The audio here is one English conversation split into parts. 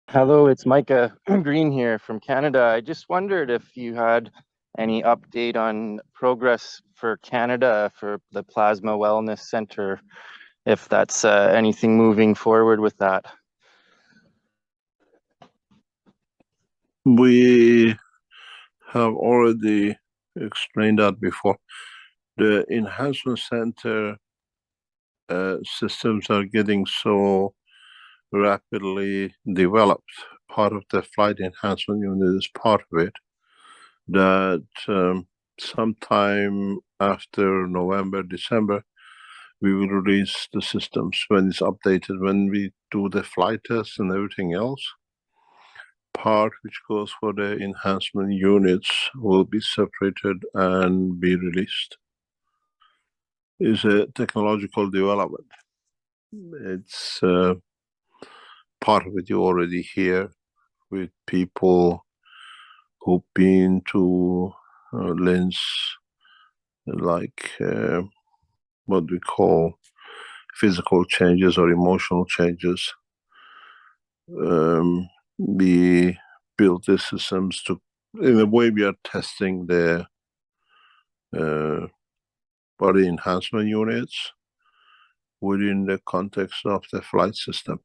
Hello, it's Micah Green here from Canada. I just wondered if you had any update on progress for Canada for the Plasma Wellness Center, if that's anything moving forward with that. We have already explained that before. The enhancement center systems are getting so rapidly developed. Part of the flight enhancement unit is part of it. That sometime after November, December, we will release the systems when it's updated, when we do the flight tests and everything else. Part which goes for the enhancement units will be separated and be released. Is a technological development. It's part of it you already hear with people who've been to LINS, like what we call physical changes or emotional changes. We build the systems to, in a way, we are testing the body enhancement units within the context of the flight system,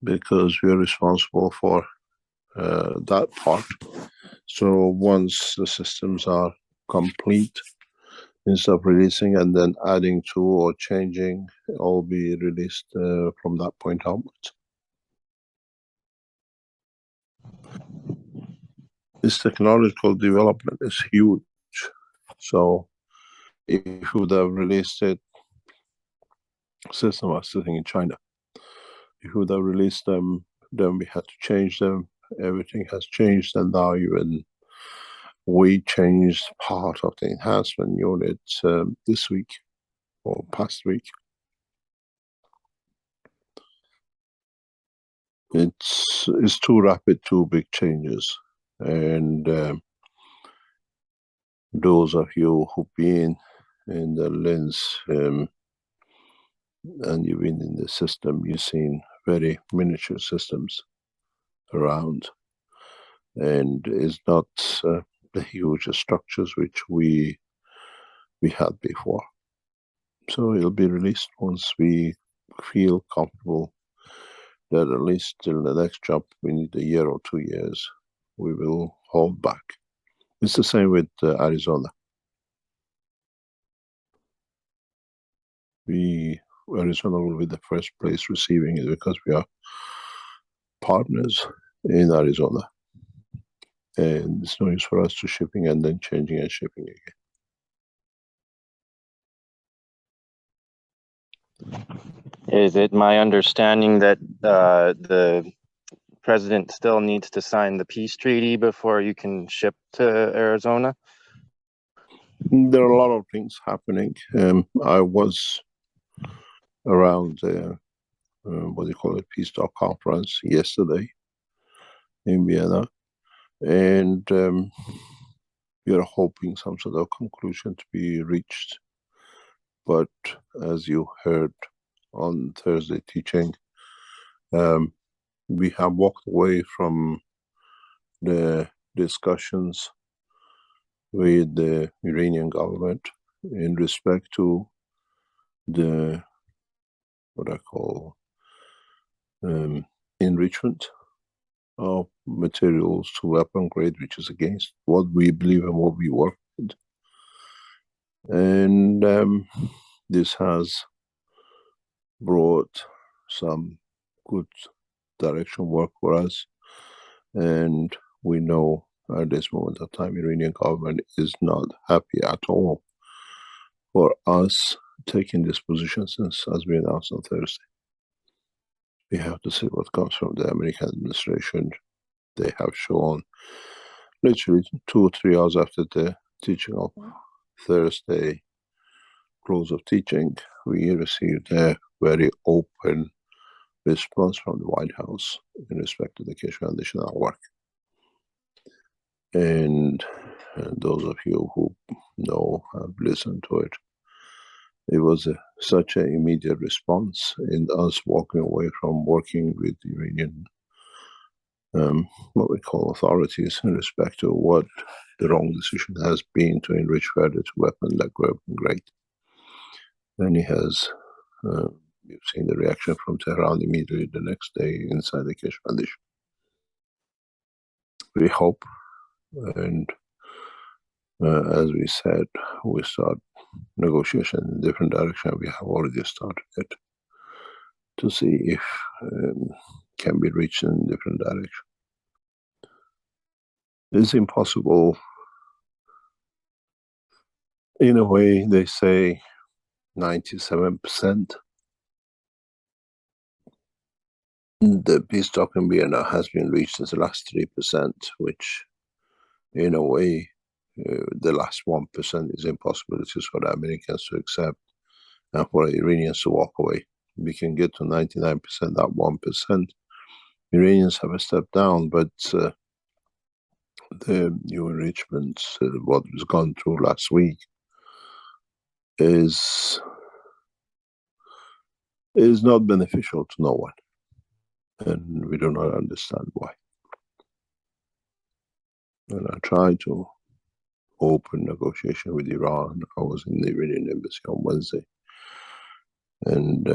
because we are responsible for that part. So once the systems are complete, instead of releasing and then adding to or changing, all be released from that point onwards. This technological development is huge. So if we would have released it, system was sitting in China. If we would have released them, then we had to change them. Everything has changed, and now even we changed part of the enhancement unit this week or past week. It's too rapid, too big changes. And those of you who've been in the LINS and you've been in the system, you've seen very miniature systems around. And it's not the huge structures which we had before. So it'll be released once we feel comfortable that at least till the next job, we need a year or 2 years, we will hold back. It's the same with Arizona. Arizona will be the first place receiving it because we are partners in Arizona. And it's no use for us to shipping and then changing and shipping again. Is it my understanding that the president still needs to sign the peace treaty before you can ship to Arizona? There are a lot of things happening. I was around what do you call it, Peace Talk conference yesterday in Vienna, and we are hoping some sort of conclusion to be reached. But as you heard on Thursday teaching, we have walked away from the discussions with the Iranian government in respect to the, what I call, enrichment of materials to weapon grade, which is against what we believe and what we work with. And this has brought some good direction work for us. And we know at this moment of time, Iranian government is not happy at all for us taking this position since, as we announced on Thursday. We have to see what comes from the American administration. They have shown literally 2 or 3 hours after the teaching of Thursday, close of teaching, we received a very open response from the White House in respect to the Keshe Foundation work. And those of you who know, have listened to it, it was a such an immediate response in us walking away from working with Iranian what we call authorities in respect to what the wrong decision has been to enrich further to weapon grade. And he has, you've seen the reaction from Tehran immediately the next day inside the Keshe Foundation. We hope, and as we said, we start negotiation in a different direction. We have already started it to see if can be reached in a different direction. It's impossible. In a way, they say 97%. The peace talk in Vienna has been reached as the last 3%, which in a way, the last 1% is impossibilities for the Americans to accept and for the Iranians to walk away. We can get to 99%, that 1%. Iranians have a step down, but the new enrichments, what was gone through last week, is not beneficial to no one. And we do not understand why. And I tried to open negotiation with Iran. I was in the Iranian embassy on Wednesday. And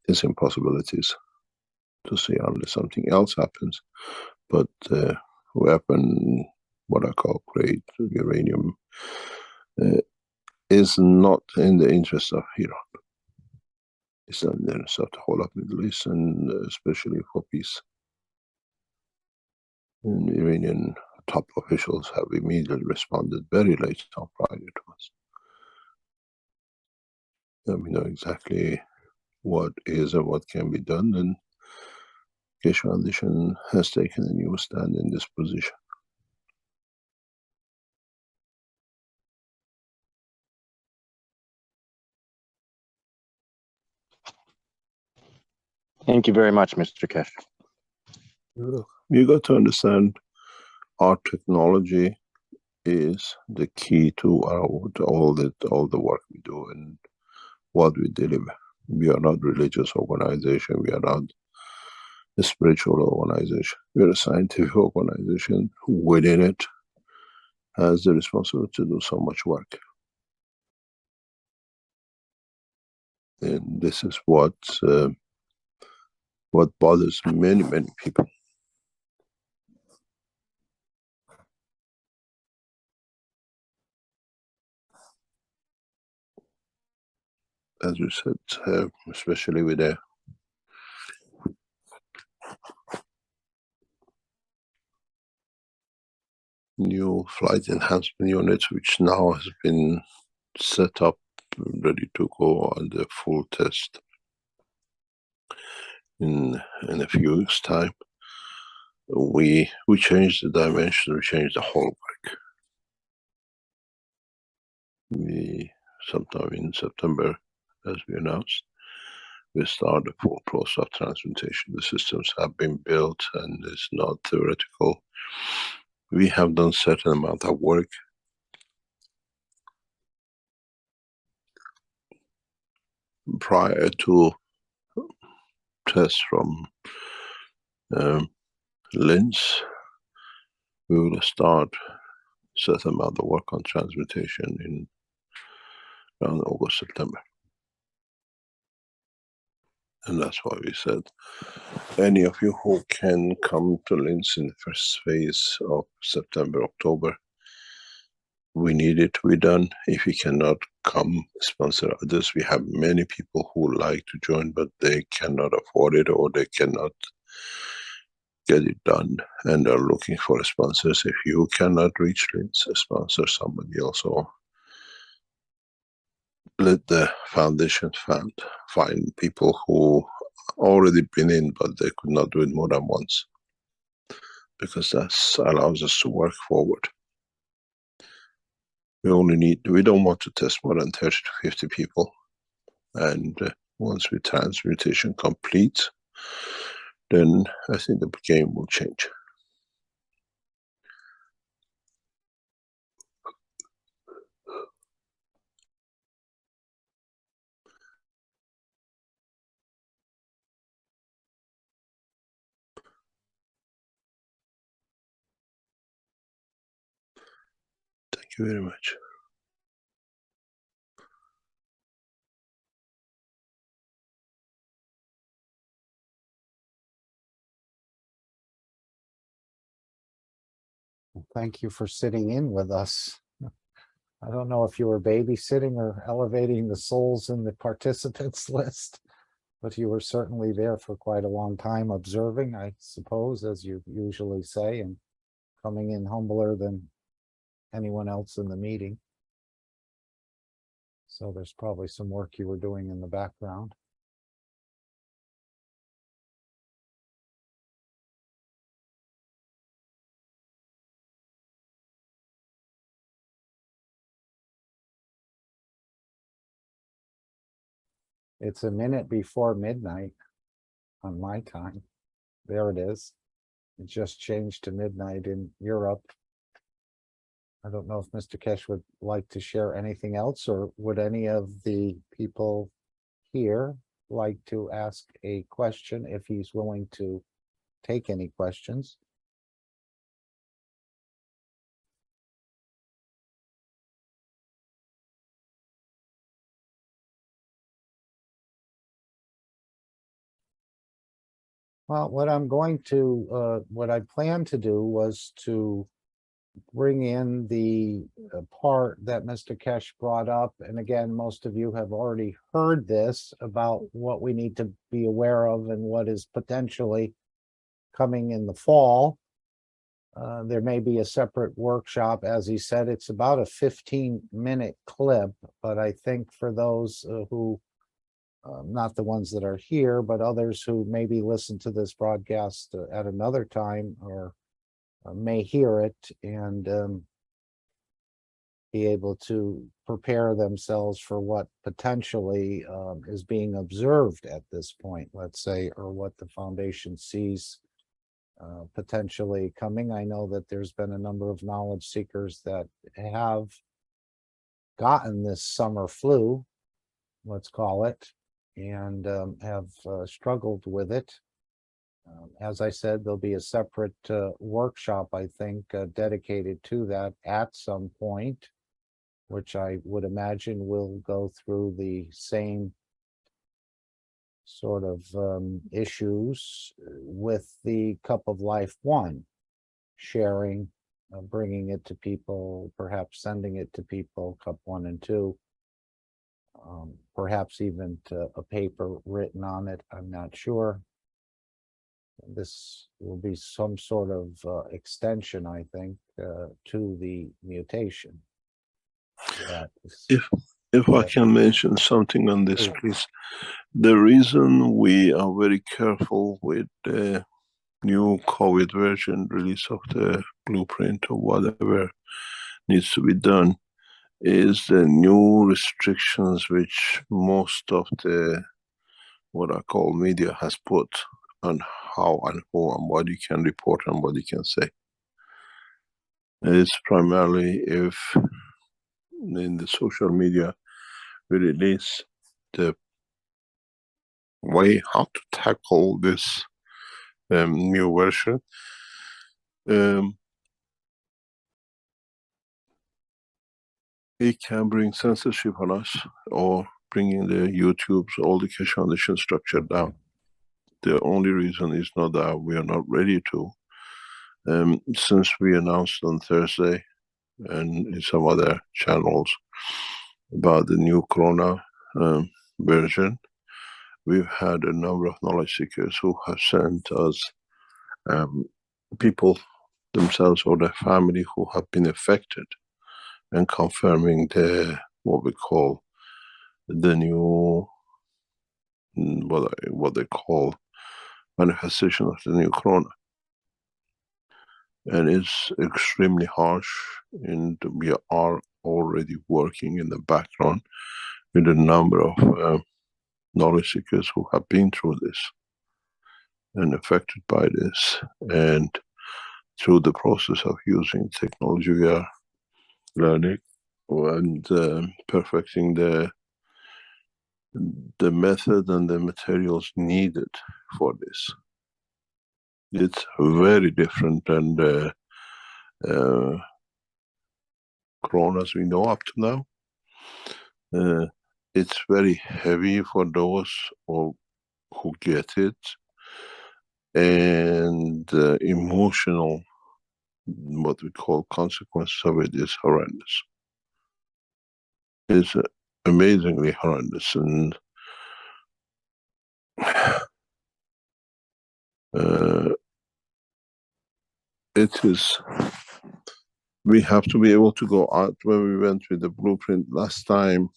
it's impossibilities to see unless something else happens. But weapon, what I call grade uranium, is not in the interest of Iran. It's not in the interest of the whole of Middle East, and especially for peace. And Iranian top officials have immediately responded very late on Friday to us. And we know exactly what is and what can be done, and Keshe Foundation has taken a new stand in this position. Thank you very much, Mr. Keshe. You got to understand, our technology is the key to all the work we do and what we deliver. We are not religious organization. We are not a spiritual organization. We are a scientific organization who within it has the responsibility to do so much work. And this is what bothers many people. As you said, especially with the new flight enhancement units, which now has been set up, ready to go on the full test in a few weeks' time. We changed the dimension, we changed the whole work. We, sometime in September, as we announced, we start the full process of transmutation. The systems have been built and it's not theoretical. We have done certain amount of work. Prior to tests from Linz, we will start certain amount of work on transmutation in around August, September. And that's why we said, any of you who can come to Linz in the first phase of September, October, we need it to be done. If you cannot come, sponsor others. We have many people who like to join, but they cannot afford it or they cannot get it done and are looking for sponsors. If you cannot reach Linz, sponsor somebody else, or let the foundation find people who already been in, but they could not do it more than once, because that allows us to work forward. We don't want to test more than 30 to 50 people, and once we transmutation complete, then I think the game will change. you very much. Thank you for sitting in with us. I don't know if you were babysitting or elevating the souls in the participants list, but you were certainly there for quite a long time observing, I suppose, as you usually say, and coming in humbler than anyone else in the meeting. So there's probably some work you were doing in the background. It's a minute before midnight on my time. There it is. It just changed to midnight in Europe. I don't know if Mr. Keshe would like to share anything else, or would any of the people here like to ask a question if he's willing to take any questions? Well, what I plan to do was to bring in the part that Mr. Keshe brought up. And again, most of you have already heard this about what we need to be aware of and what is potentially coming in the fall. There may be a separate workshop. As he said, it's about a 15-minute clip, but I think for those who not the ones that are here, but others who maybe listen to this broadcast at another time or may hear it and be able to prepare themselves for what potentially is being observed at this point, let's say, or what the foundation sees potentially coming. I know that there's been a number of knowledge seekers that have gotten this summer flu, let's call it, and have struggled with it. As I said, there'll be a separate workshop, I think, dedicated to that at some point, which I would imagine will go through the same sort of issues with the Cup of Life 1, sharing, bringing it to people, perhaps sending it to people, Cup 1 and 2. Perhaps even a paper written on it, I'm not sure. This will be some sort of extension, I think, to the mutation. If I can mention something on this, please. The reason we are very careful with the new COVID version release of the blueprint or whatever needs to be done is the new restrictions which most of the what I call media has put on how and who and what you can report and what you can say. It's primarily if in the social media we release the way how to tackle this new version. It can bring censorship on us or bringing the YouTube's all the Keshe Foundation structure down. The only reason is not that we are not ready to. Since we announced on Thursday and in some other channels about the new Corona version, we've had a number of knowledge seekers who have sent us people themselves or their family who have been affected and confirming the what we call the new what they call manifestation of the new corona, and it's extremely harsh, and we are already working in the background with a number of knowledge seekers who have been through this and affected by this, and through the process of using technology we are learning and perfecting the method and the materials needed for this. It's very different than the coronas we know up to now. It's very heavy for those who get it, and emotional, what we call consequences of it, is horrendous. It's amazingly horrendous, and it is. We have to be able to go out. When we went with the blueprint last time,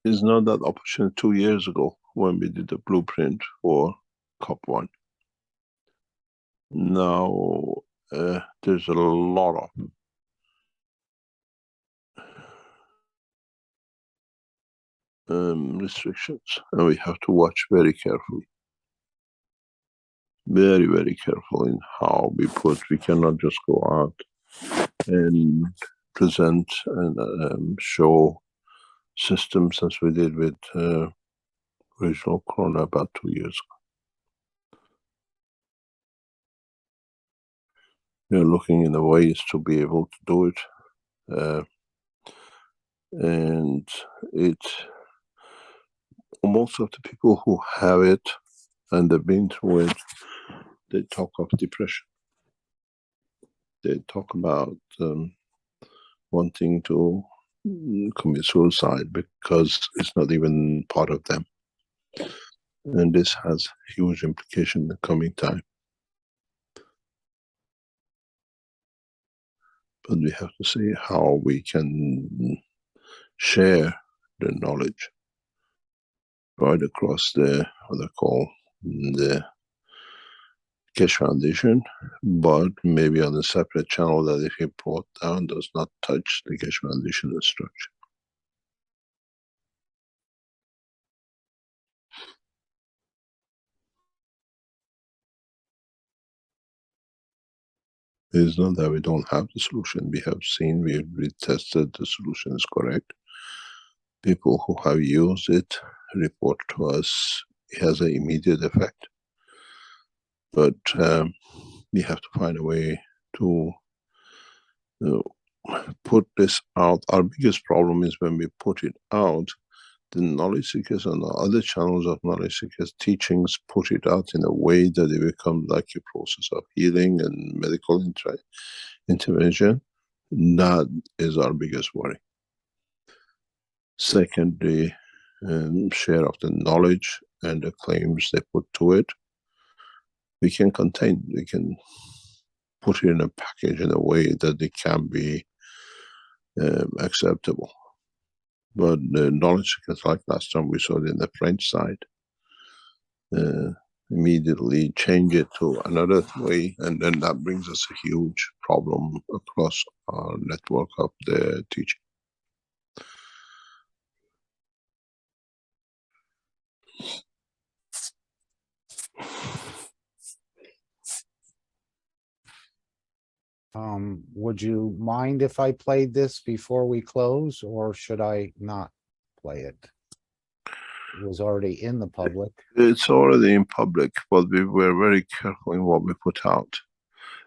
is not that opportunity 2 years ago when we did the blueprint for COP1. Now there's a lot of restrictions, and we have to watch very carefully. Very, very careful in how we put. We cannot just go out and present and show systems as we did with original Corona about 2 years ago. We are looking in the ways to be able to do it, and most of the people who have it and they've been through it, they talk of depression. They talk about wanting to commit suicide because it's not even part of them. And this has huge implication in the coming time. But we have to see how we can share the knowledge right across the, what I call, the Keshe Foundation, but maybe on a separate channel that if you brought down does not touch the Keshe Foundation structure. It is not that we don't have the solution. We have seen, we tested the solution is correct. People who have used it report to us it has an immediate effect. But we have to find a way to put this out. Our biggest problem is when we put it out, the knowledge seekers and the other channels of knowledge seekers teachings put it out in a way that it becomes like a process of healing and medical intervention. That is our biggest worry. Secondly, share of the knowledge and the claims they put to it, we can contain, we can put it in a package in a way that it can be acceptable. But the knowledge seekers, like last time we saw it in the French side, immediately change it to another way, and then that brings us a huge problem across our network of the teaching. Would you mind if I played this before we close, or should I not play it? It was already in the public. It's already in public, but we were very careful in what we put out.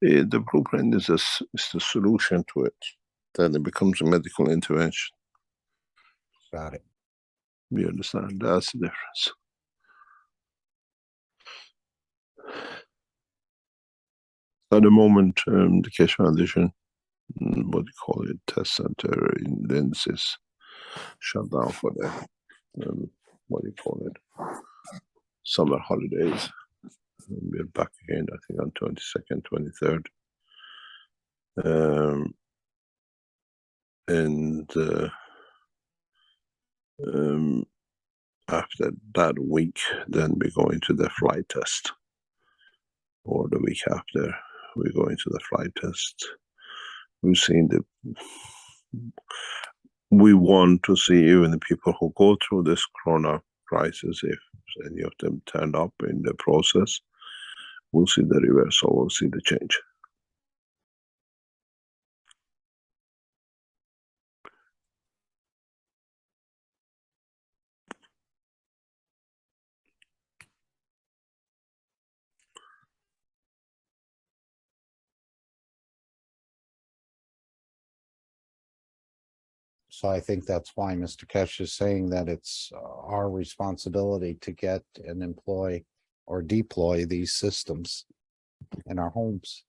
The blueprint is the solution to it. Then it becomes a medical intervention. Got it. We understand, that's the difference. At the moment, the Keshe Foundation, what do you call it, test center in Linz is shut down for the, what do you call it, summer holidays. We're back again, I think, on 22nd, 23rd. After that week, then we go into the flight test. Or the week after, we go into the flight test. We've seen we want to see even the people who go through this corona crisis, if any of them turn up in the process, we'll see the reversal, we'll see the change. So I think that's why Mr. Keshe is saying that it's our responsibility to get and employ or deploy these systems in our homes.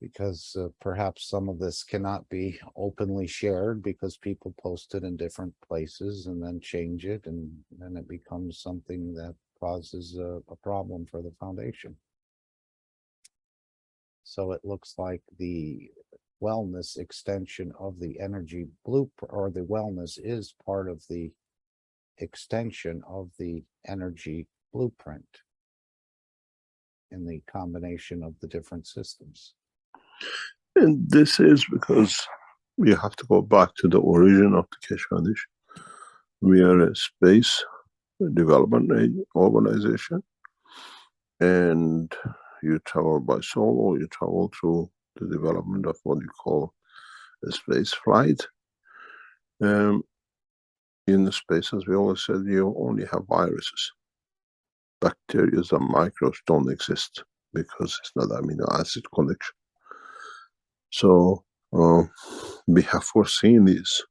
Because perhaps some of this cannot be openly shared because people post it in different places and then change it, and then it becomes something that causes a problem for the foundation. So it looks like the wellness extension of the energy blueprint, or the wellness is part of the extension of the energy blueprint in the combination of the different systems. And this is because we have to go back to the origin of the Keshe Foundation. We are a space development organization, and you travel by soul, or you travel through the development of what you call a space flight. In the space, as we always said, you only have viruses. Bacteria and microbes don't exist because it's not amino acid connection. So we have foreseen this,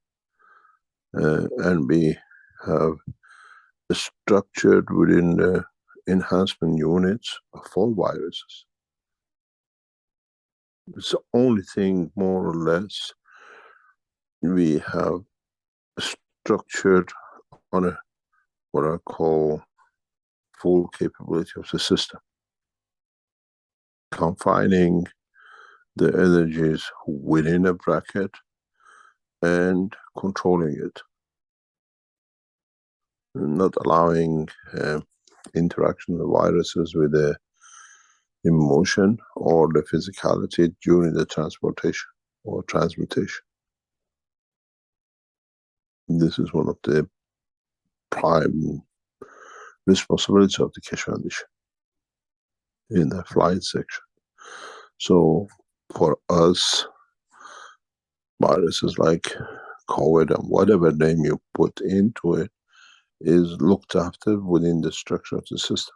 and we have structured within the enhancement units for viruses. It's the only thing, more or less, we have structured on a what I call full capability of the system, confining the energies within a bracket and controlling it, not allowing interaction of viruses with the emotion or the physicality during the transportation or transmutation. This is one of the prime responsibilities of the Keshe Foundation in the flight section. So for us, viruses like COVID and whatever name you put into it is looked after within the structure of the system.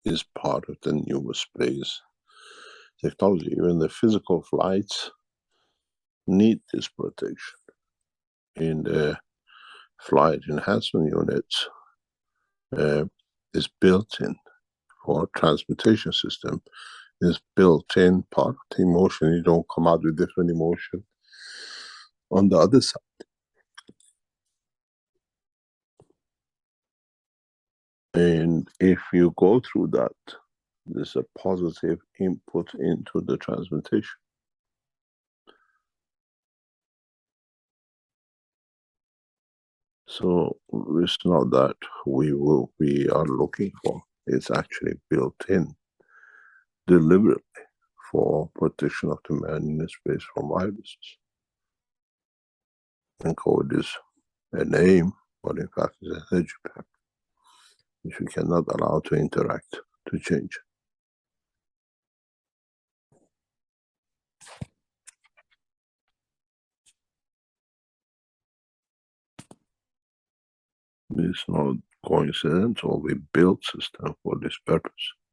Is part of the new space technology. Even the physical flights need this protection. In the flight enhancement units is built in for transmutation system, is built in part of the emotion. You don't come out with different emotion on the other side. And if you go through that, there's a positive input into the transmutation. So it's not that we are looking for, it's actually built in deliberately for protection of the man in space from viruses. And COVID is a name, but in fact it's an energy pack, which we cannot allow to interact, to change. It's not coincidental, we built system for this purpose.